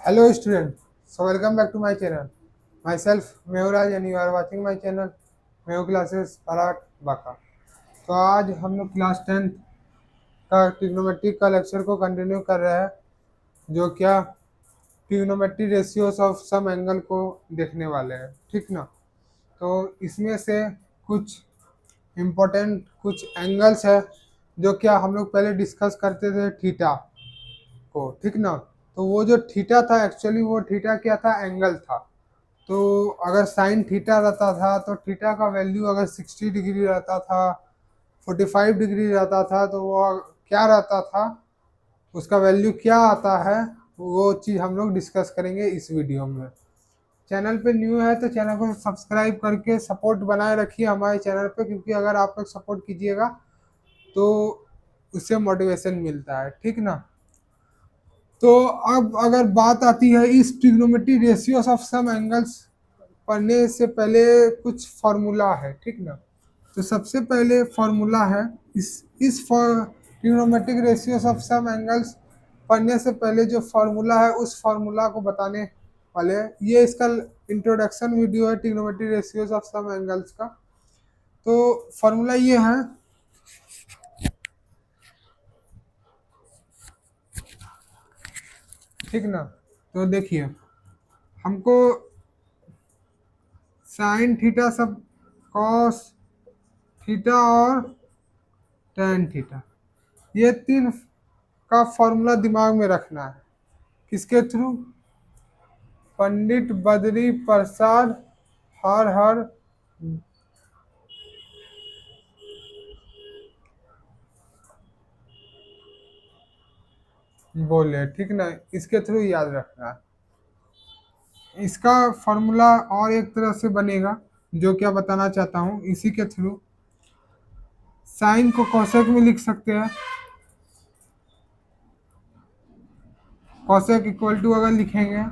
Hello student, so welcome back to my channel. Myself Mehuraj and you are watching my channel Mehu Classes Parat Baka. तो आज हम लोग class 10th का trigonometry का lecture को continue कर रहे हैं जो क्या trigonometry ratios of some angle को देखने वाले हैं, ठीक ना। तो इसमें से कुछ इम्पोर्टेंट कुछ एंगल्स है जो क्या हम लोग पहले डिस्कस करते थे थीटा को, ठीक ना। तो वो जो थीटा था एक्चुअली वो थीटा क्या था, एंगल था। तो अगर साइन थीटा रहता था तो थीटा का वैल्यू अगर 60 डिग्री रहता था, 45 डिग्री रहता था, तो वो क्या रहता था, उसका वैल्यू क्या आता है, वो चीज़ हम लोग डिस्कस करेंगे इस वीडियो में। चैनल पे न्यू है तो चैनल को सब्सक्राइब करके सपोर्ट बनाए रखिए हमारे चैनल पे, क्योंकि अगर आप लोग सपोर्ट कीजिएगा तो उससे मोटिवेशन मिलता है, ठीक ना। तो अब अगर बात आती है इस trigonometry ratios of some angles पढ़ने से पहले कुछ फार्मूला है, ठीक ना। तो सबसे पहले फार्मूला है इस trigonometric ratios of some angles पढ़ने से पहले जो फार्मूला है उस फार्मूला को बताने वाले हैं। ये इसका इंट्रोडक्शन वीडियो है trigonometric ratios of some angles का। तो फार्मूला ये है, ठीक ना। तो देखिए, हमको साइन थीटा सब, कॉस थीटा और टेन थीटा, ये तीन का फॉर्मूला दिमाग में रखना है। किसके थ्रू? पंडित बद्री प्रसाद हर हर बोले, ठीक ना। इसके थ्रू याद रखना है। इसका फॉर्मूला और एक तरह से बनेगा, जो क्या बताना चाहता हूँ इसी के थ्रू। साइन को कोसेक में लिख सकते हैं। कोसेक इक्वल टू अगर लिखेंगे,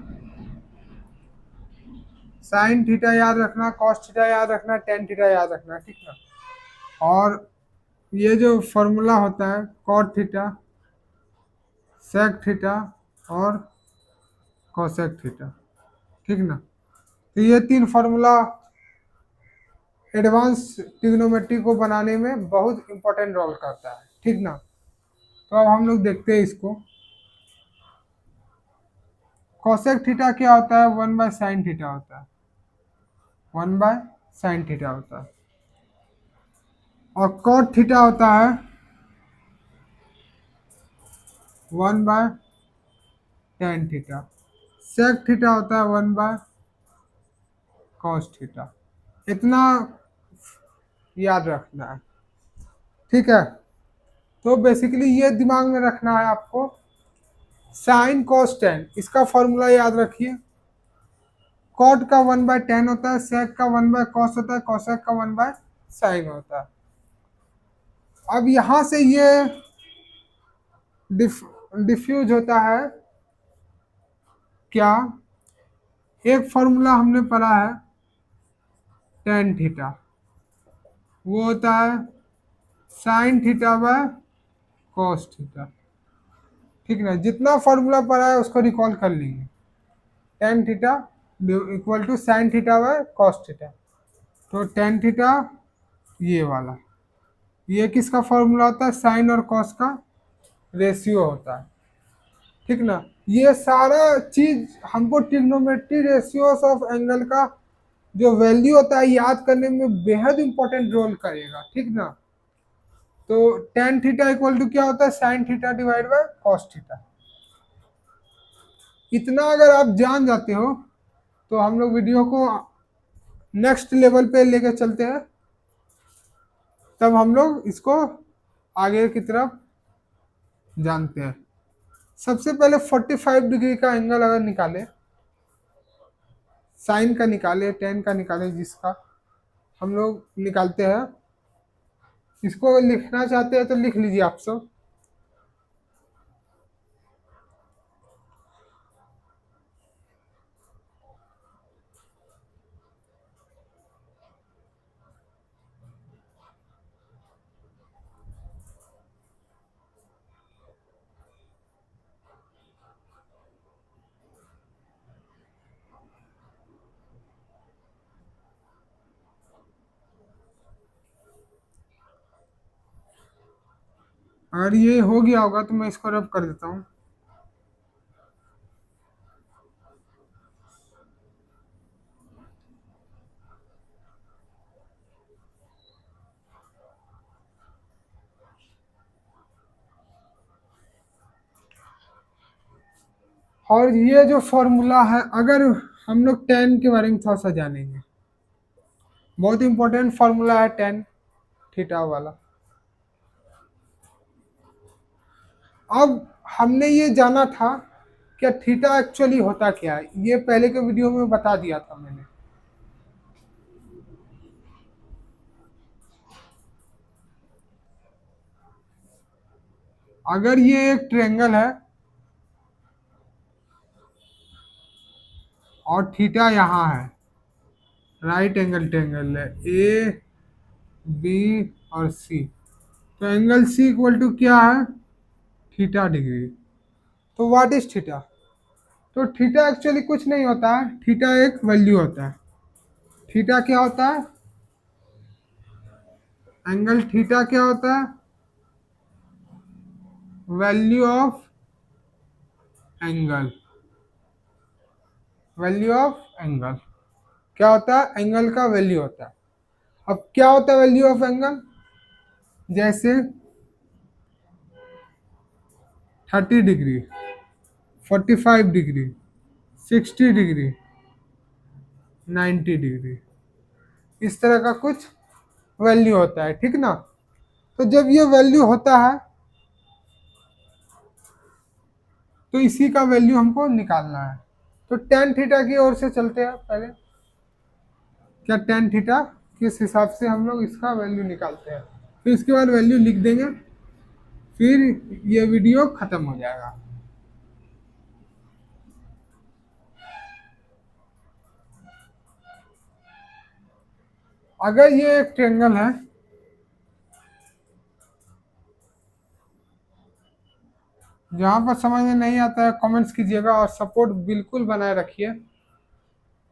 साइन थीटा याद रखना, कॉस थीटा याद रखना, टेन थीटा याद रखना, ठीक ना। और ये जो फॉर्मूला होता है कॉट थीटा, सेक थीटा और कोसेक थीटा, ठीक ना। तो ये तीन फार्मूला एडवांस ट्रिग्नोमेट्री को बनाने में बहुत इंपॉर्टेंट रोल करता है, ठीक ना। तो अब हम लोग देखते हैं इसको। कोसेक थीटा क्या होता है? 1/sin थीटा होता है, 1/sin थीटा होता है। और कॉट थीटा होता है 1/tan थीटा। सेक थीटा होता है 1/cos थीटा। इतना याद रखना है, ठीक है। तो बेसिकली ये दिमाग में रखना है आपको, साइन कॉस टेन, इसका फॉर्मूला याद रखिए। कॉट का 1/tan होता है, सेक का 1/cos होता है, कॉसेक का 1/sin होता है। अब यहां से ये डिफ्यूज होता है क्या, एक फॉर्मूला हमने पढ़ा है टेन थीटा, वो होता है sign theta by cos theta, ठीक ना। जितना फॉर्मूला पढ़ा है उसको रिकॉल कर लीजिए। Tan theta equal to sine theta by cos theta. तो टेन थीटा ये वाला, ये किसका फॉर्मूला होता है? साइन और कॉस का रेशियो होता है, ठीक ना। ये सारा चीज हमको ट्रिग्नोमेट्री रेशियोस ऑफ एंगल का जो वैल्यू होता है याद करने में बेहद इंपॉर्टेंट रोल करेगा, ठीक ना। तो टेन थीटा इक्वल टू क्या होता है? Sine theta divide by cos theta. इतना अगर आप जान जाते हो तो हम लोग वीडियो को नेक्स्ट लेवल पे लेके चलते हैं, तब हम लोग इसको आगे की तरफ जानते हैं। सबसे पहले 45 डिग्री का एंगल अगर निकाले, साइन का निकाले, टेन का निकाले, जिसका हम लोग निकालते हैं, इसको अगर लिखना चाहते हैं तो लिख लीजिए आप सब। अगर ये हो गया होगा तो मैं इसको रब कर देता हूँ। और ये जो फॉर्मूला है, अगर हम लोग टेन के बारे में थोड़ा सा जानेंगे, बहुत इंपॉर्टेंट फॉर्मूला है टेन थीटा वाला। अब हमने ये जाना था क्या थीटा एक्चुअली होता क्या है, ये पहले के वीडियो में बता दिया था मैंने। अगर ये एक ट्रायंगल है और थीटा यहाँ है, राइट एंगल ट्रायंगल है ए बी और सी, तो एंगल सी इक्वल टू क्या है, थीटा डिग्री। तो व्हाट इज थीटा? तो थीटा एक्चुअली कुछ नहीं होता है, थीटा एक वैल्यू होता है। थीटा क्या होता है? एंगल थीटा क्या होता है? Value of angle. Value of angle क्या होता है? एंगल का वैल्यू होता है। अब क्या होता है वैल्यू ऑफ एंगल? जैसे 30 डिग्री, 45 डिग्री, 60 डिग्री, 90 डिग्री, इस तरह का कुछ वैल्यू होता है, ठीक ना। तो जब ये वैल्यू होता है तो इसी का वैल्यू हमको निकालना है। तो टेन थीटा की ओर से चलते हैं पहले। क्या टेन थीटा किस हिसाब से हम लोग इसका वैल्यू निकालते हैं, फिर इसके बाद वैल्यू लिख देंगे, फिर ये वीडियो खत्म हो जाएगा। अगर ये एक ट्रायंगल है, जहाँ पर समझ में नहीं आता है कमेंट्स कीजिएगा और सपोर्ट बिल्कुल बनाए रखिए,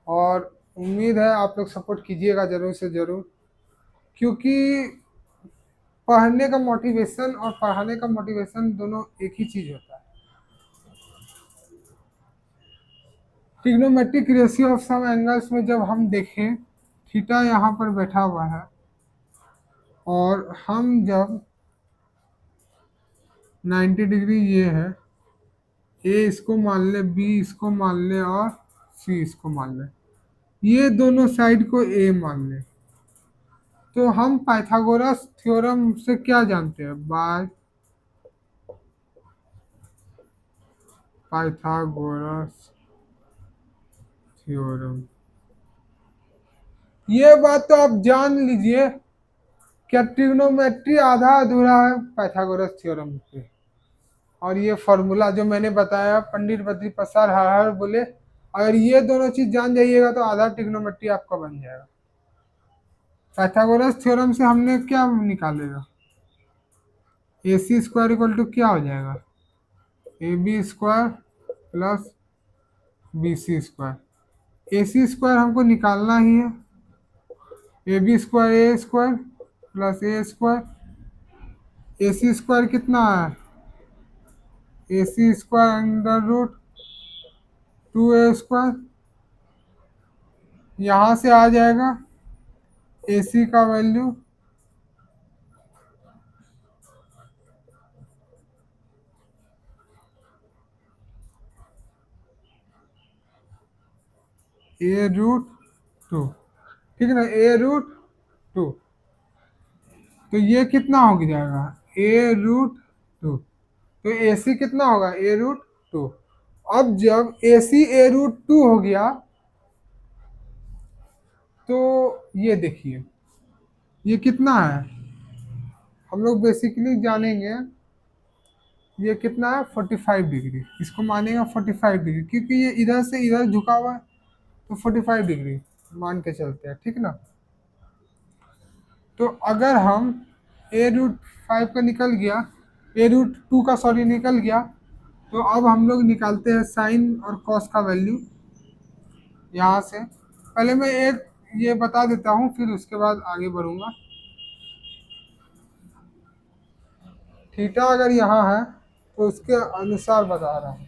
और उम्मीद है आप लोग सपोर्ट कीजिएगा ज़रूर से ज़रूर, क्योंकि पढ़ने का मोटिवेशन और पढ़ाने का मोटिवेशन दोनों एक ही चीज़ होता है। Trigonometric ratio of some angles में जब हम देखें, थीटा यहाँ पर बैठा हुआ है और हम जब 90 डिग्री ये है, ए इसको मान ले, बी इसको मान ले और सी इसको मान ले, ये दोनों साइड को ए मान ले, तो हम पाइथागोरस थ्योरम से क्या जानते हैं? By Pythagoras theorem. ये बात तो आप जान लीजिए, क्या ट्रिग्नोमेट्री आधा अधूरा है पाइथागोरस थ्योरम पे। और ये फॉर्मूला जो मैंने बताया, पंडित बद्री प्रसाद हर हर बोले, अगर ये दोनों चीज जान जाइएगा तो आधा ट्रिग्नोमेट्री आपका बन जाएगा। पाइथागोरस थ्योरम से हमने क्या निकालेगा? A C square equal to क्या हो जाएगा? A B square plus B C square. A C square हमको निकालना ही है, A B square A square plus A square. A C square कितना है? A C square under root 2 A square, यहाँ से आ जाएगा ए सी का वैल्यू ए रूट 2, ठीक है ना, ए रूट 2। तो ये कितना हो जाएगा? ए रूट 2। तो ए सी कितना होगा? ए रूट 2। अब जब ए सी ए रूट 2 हो गया, तो ये देखिए ये कितना है, हम लोग बेसिकली जानेंगे ये कितना है, 45 डिग्री। इसको मानेगा 45 डिग्री, क्योंकि ये इधर से इधर झुका हुआ है, तो 45 डिग्री मान के चलते हैं, ठीक ना। तो अगर हम ए रूट 5 का निकल गया, ए रूट 2 का सॉरी निकल गया, तो अब हम लोग निकालते हैं साइन और कॉस का वैल्यू यहाँ से। पहले मैं एक ये बता देता हूँ, फिर उसके बाद आगे बढ़ूंगा, थीटा अगर यहाँ है तो उसके अनुसार बता रहा हूँ,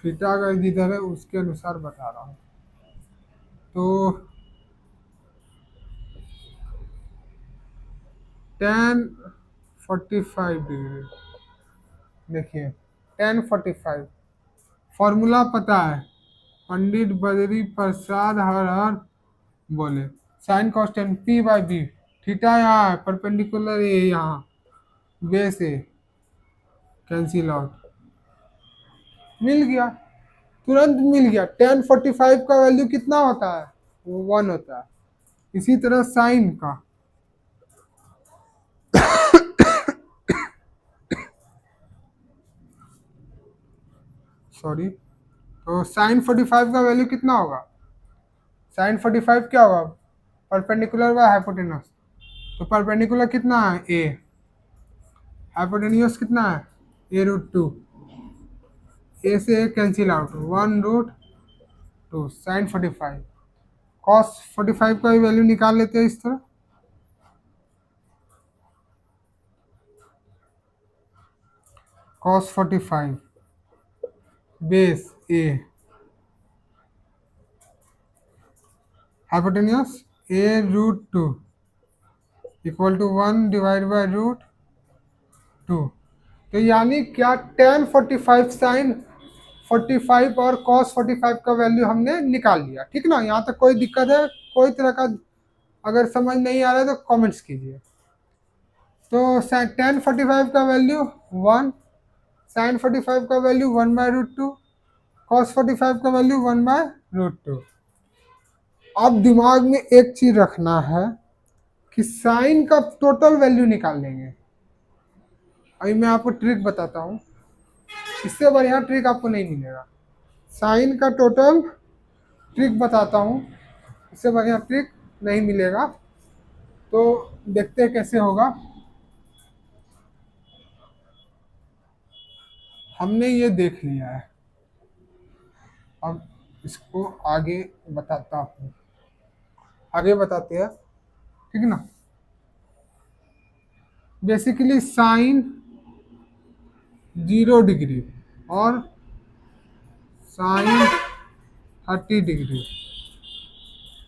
थीटा अगर इधर है उसके अनुसार बता रहा हूँ। तो टेन 45 डिग्री, देखिए 10 45 फॉर्मूला पता है, पंडित बद्री प्रसाद हर हर बोले, sine constant P by B, theta यहाँ है, परपेंडिकुलर ए यहाँ, बेस ए, कैंसिल आउट, मिल गया, तुरंत मिल गया। 10 45 का वैल्यू कितना होता है, वो 1 होता है। इसी तरह साइन का, सॉरी, तो साइन 45 का वैल्यू कितना होगा, साइन 45 क्या होगा, परपेंडिकुलर बाय हाइपोटेनस, तो परपेंडिकुलर कितना है ए, हाइपोटेन्यूज कितना है a√2, ए से A cancel out, 1√2 sine 45, cos 45 का भी वैल्यू निकाल लेते हैं इस तरह, cos 45 base A, hypotenuse a√2 equal to 1/√2। तो यानी क्या, 10 45 साइन 45 और कॉस 45 का वैल्यू हमने निकाल लिया। ठीक ना, यहाँ तक कोई दिक्कत है, कोई तरह का अगर समझ नहीं आ रहा है तो कमेंट्स कीजिए। तो 10 45 का वैल्यू 1, साइन 45 का वैल्यू 1/√2, कॉस 45 का वैल्यू 1/√2। अब दिमाग में एक चीज रखना है कि साइन का टोटल वैल्यू निकाल लेंगे। अभी मैं आपको ट्रिक बताता हूँ, इससे बढ़िया ट्रिक आपको नहीं मिलेगा। साइन का टोटल ट्रिक बताता हूँ, इससे बढ़िया ट्रिक नहीं मिलेगा। तो देखते हैं कैसे होगा। हमने ये देख लिया है, अब इसको आगे बताता हूँ, आगे बताते हैं। ठीक ना, बेसिकली साइन 0 डिग्री और sine 30 degree,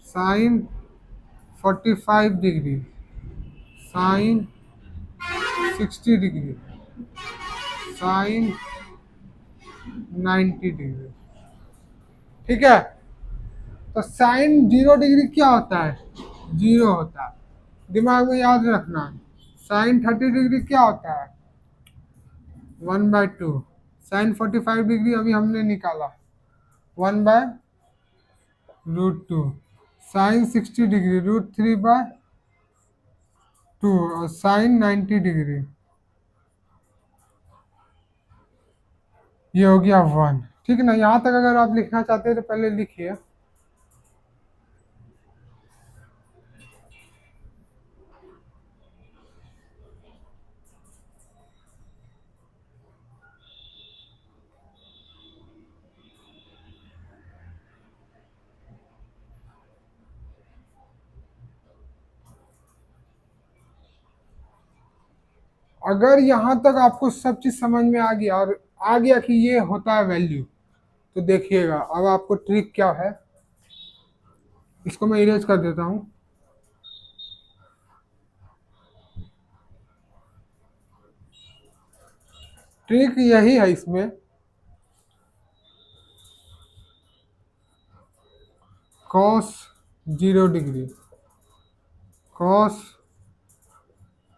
sine 45 degree, sine 60 degree, sine 90 degree. ठीक है, तो साइन 0 डिग्री क्या होता है, 0 होता है, दिमाग में याद रखना है। साइन 30 डिग्री क्या होता है, 1/2। साइन 45 डिग्री अभी हमने निकाला, 1/√2। साइन 60 डिग्री √3/2, और साइन 90 डिग्री ये हो गया 1। ठीक है ना, यहाँ तक अगर आप लिखना चाहते हैं तो पहले लिखिए। अगर यहाँ तक आपको सब चीज समझ में आ गया और आ गया कि ये होता है वैल्यू, तो देखिएगा अब आपको ट्रिक क्या है। इसको मैं इरेज कर देता हूँ। ट्रिक यही है इसमें, cos 0 degree, cos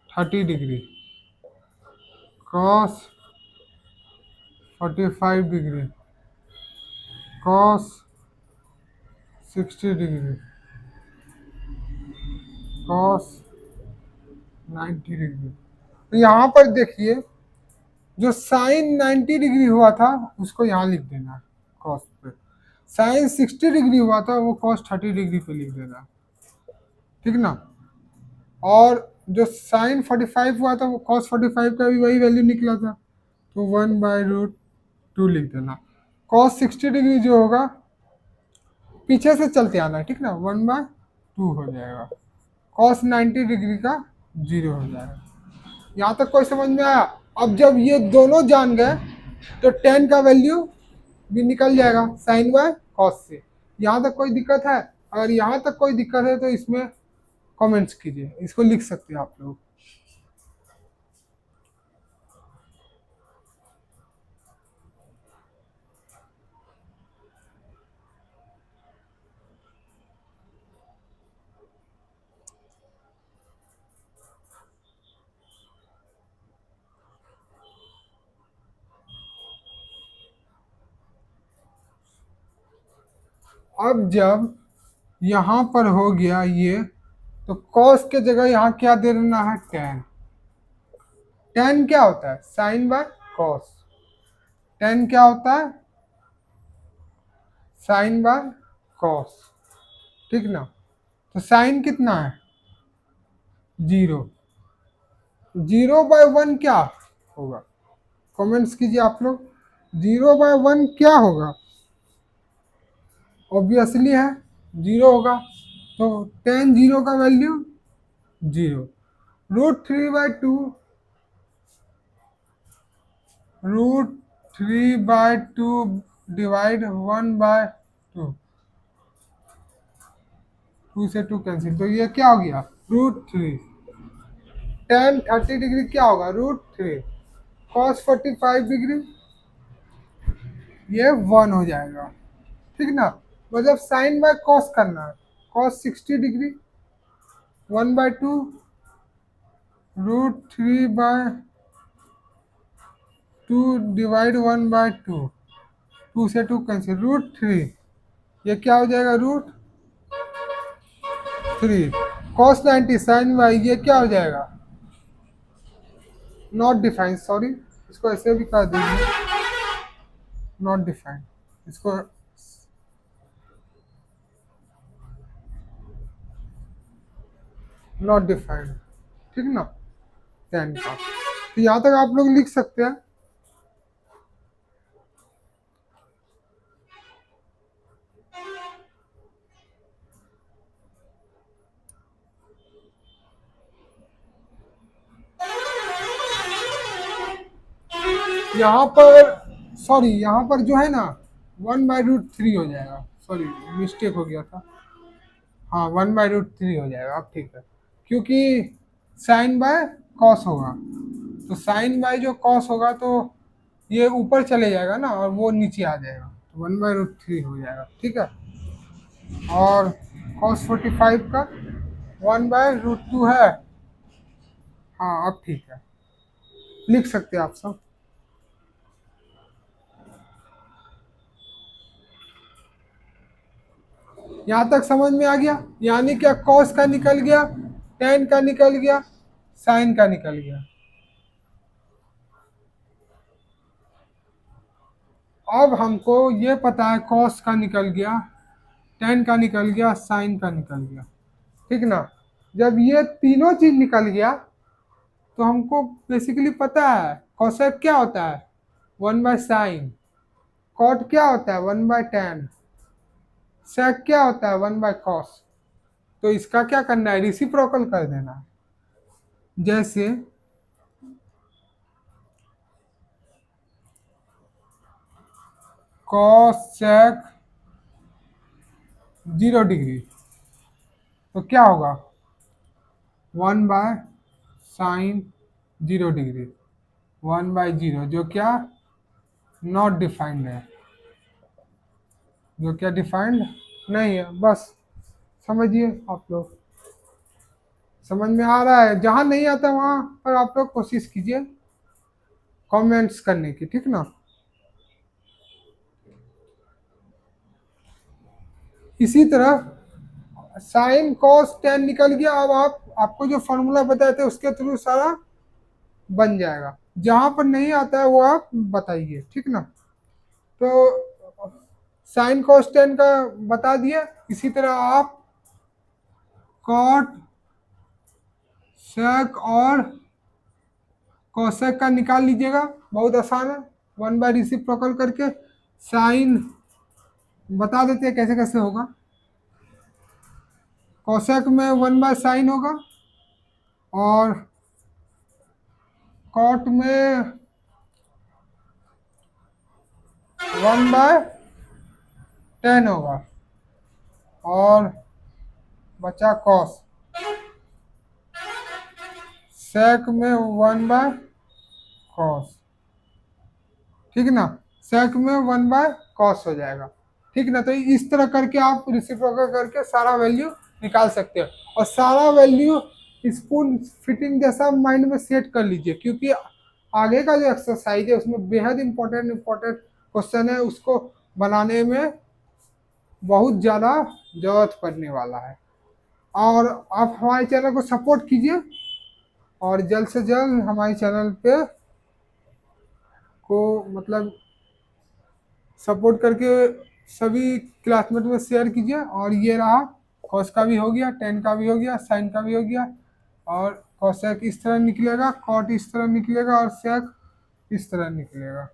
30 degree, cos 45 degree, cos 60 degree, cos 90 degree. तो यहाँ पर देखिए, जो साइन 90 डिग्री हुआ था उसको यहाँ लिख देना है कॉस पे, साइन 60 डिग्री हुआ था वो कॉस 30 डिग्री पे लिख देना। ठीक ना, और जो साइन 45 हुआ था वो कॉस 45 का भी वही वैल्यू निकला था, तो 1/√2 लिख देना। कॉस 60 डिग्री जो होगा पीछे से चलते आना है, ठीक ना, 1/2 हो जाएगा। कॉस 90 डिग्री का 0 हो जाएगा। यहाँ तक कोई समझ में आया? अब जब ये दोनों जान गए तो टेन का वैल्यू भी निकल जाएगा साइन बाय कॉस से। यहाँ तक कोई दिक्कत है? अगर यहाँ तक कोई दिक्कत है तो इसमें कमेंट्स कीजिए, इसको लिख सकते हैं आप लोग। अब जब यहाँ पर हो गया ये, तो कॉस के जगह यहाँ क्या दे देना है? टेन। टेन क्या होता है? Sine by cos. टेन क्या होता है? Sine by cos. ठीक ना? तो साइन कितना है? जीरो। जीरो बाय वन क्या होगा? कमेंट्स कीजिए आप लोग। जीरो बाय वन क्या होगा? ऑब्वियसली है जीरो होगा। तो टेन जीरो का value zero. Root three by two, root three by two divide one by two, two से टू कैंसिल, तो ये क्या हो गया? Root three. टेन 30 डिग्री क्या होगा? Root three. कॉस 45 डिग्री, ये वन हो जाएगा। ठीक ना? मतलब साइन बाय कॉस करना है। Cos 60 degree, one by two, root three by two divide one by two, two से टू कैंसिल, रूट थ्री, ये क्या हो जाएगा? Root three. Cos 90 sine by, ये क्या हो जाएगा? नॉट डिफाइंड, सॉरी, इसको ऐसे भी कर दीजिए, नॉट डिफाइंड। इसको नॉट डिफाइंड। ठीक ना? टेन का, तो यहाँ तक आप लोग लिख सकते हैं। यहाँ पर सॉरी, यहाँ पर जो है ना, वन बाई रूट थ्री हो जाएगा। सॉरी, मिस्टेक हो गया था। हाँ, वन बाई रूट थ्री हो जाएगा। अब ठीक है, क्योंकि साइन बाय कॉस होगा, तो साइन बाय जो कॉस होगा तो ये ऊपर चले जाएगा ना, और वो नीचे आ जाएगा, तो वन बाई रूट थ्री हो जाएगा। ठीक है? और कॉस 45 का वन बाय रूट टू है। हाँ, अब ठीक है, लिख सकते हैं आप सब। यहाँ तक समझ में आ गया? यानी क्या, कॉस का निकल गया, टेन का निकल गया, साइन का निकल गया। अब हमको ये पता है कॉस का निकल गया, टेन का निकल गया, साइन का निकल गया। ठीक ना? जब ये तीनों चीज निकल गया तो हमको बेसिकली पता है कॉसेक क्या होता है? One by sine. कॉट क्या होता है? One by ten. सेक क्या होता है? One by cos. तो इसका क्या करना है? रिसिप्रोकल कर देना है। जैसे कॉस सेक 0 डिग्री, तो क्या होगा? One by sine 0 degree, one by zero, जो क्या नॉट डिफाइंड है, जो क्या डिफाइंड नहीं है। बस समझिए आप लोग। समझ में आ रहा है? जहाँ नहीं आता वहाँ पर आप लोग कोशिश कीजिए कमेंट्स करने की। ठीक ना? इसी तरह साइन कॉस टेन निकल गया। अब आपको जो फॉर्मूला बताए थे उसके थ्रू सारा बन जाएगा। जहाँ पर नहीं आता है वो आप बताइए। ठीक ना? तो साइन कॉस टेन का बता दिया। इसी तरह आप कॉट सेक और कॉसेक का निकाल लीजिएगा, बहुत आसान है। वन बाय रिसिप्रोकल करके साइन बता देते हैं कैसे कैसे होगा। कॉसेक में वन बाय साइन होगा, और कॉट में 1/10 होगा और बचा कॉस। सेक में 1/cos, ठीक है ना, सेक में 1/cos हो जाएगा, ठीक है ना। तो इस तरह करके आप रेसिप्रोकल करके सारा वैल्यू निकाल सकते हो और सारा वैल्यू स्पून फिटिंग जैसा माइंड में सेट कर लीजिए, क्योंकि आगे का जो एक्सरसाइज है उसमें बेहद इंपॉर्टेंट क्वेश्चन है, उसको बनाने में बहुत ज़्यादा जरूरत पड़ने वाला है। और आप हमारे चैनल को सपोर्ट कीजिए और जल्द से जल्द हमारे चैनल पे को मतलब सपोर्ट करके सभी क्लासमेट में शेयर कीजिए। और ये रहा, कॉस का भी हो गया, टेन का भी हो गया, साइन का भी हो गया, और कॉसेक इस तरह निकलेगा, कॉट इस तरह निकलेगा और सेक इस तरह निकलेगा।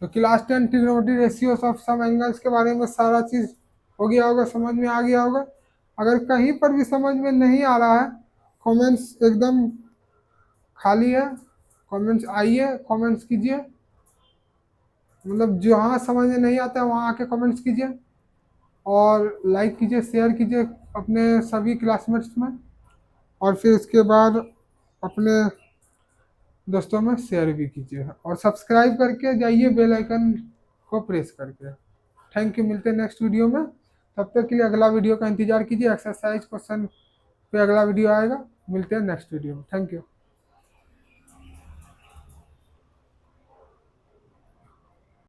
तो class 10 trigonometry ratios of some angles के बारे में सारा चीज़ हो गया होगा, समझ में आ गया होगा। अगर कहीं पर भी समझ में नहीं आ रहा है, कमेंट्स एकदम खाली है, कमेंट्स आइए, कमेंट्स कीजिए, मतलब जहाँ समझ में नहीं आता है वहाँ आके कमेंट्स कीजिए और लाइक कीजिए, शेयर कीजिए अपने सभी क्लासमेट्स में, और फिर उसके बाद अपने दोस्तों में शेयर भी कीजिए और सब्सक्राइब करके जाइए बेल आइकन को प्रेस करके। थैंक यू, मिलते हैं नेक्स्ट वीडियो में। तब तक के लिए अगला वीडियो का इंतजार कीजिए, एक्सरसाइज क्वेश्चन पे अगला वीडियो आएगा। मिलते हैं नेक्स्ट वीडियो में, थैंक यू।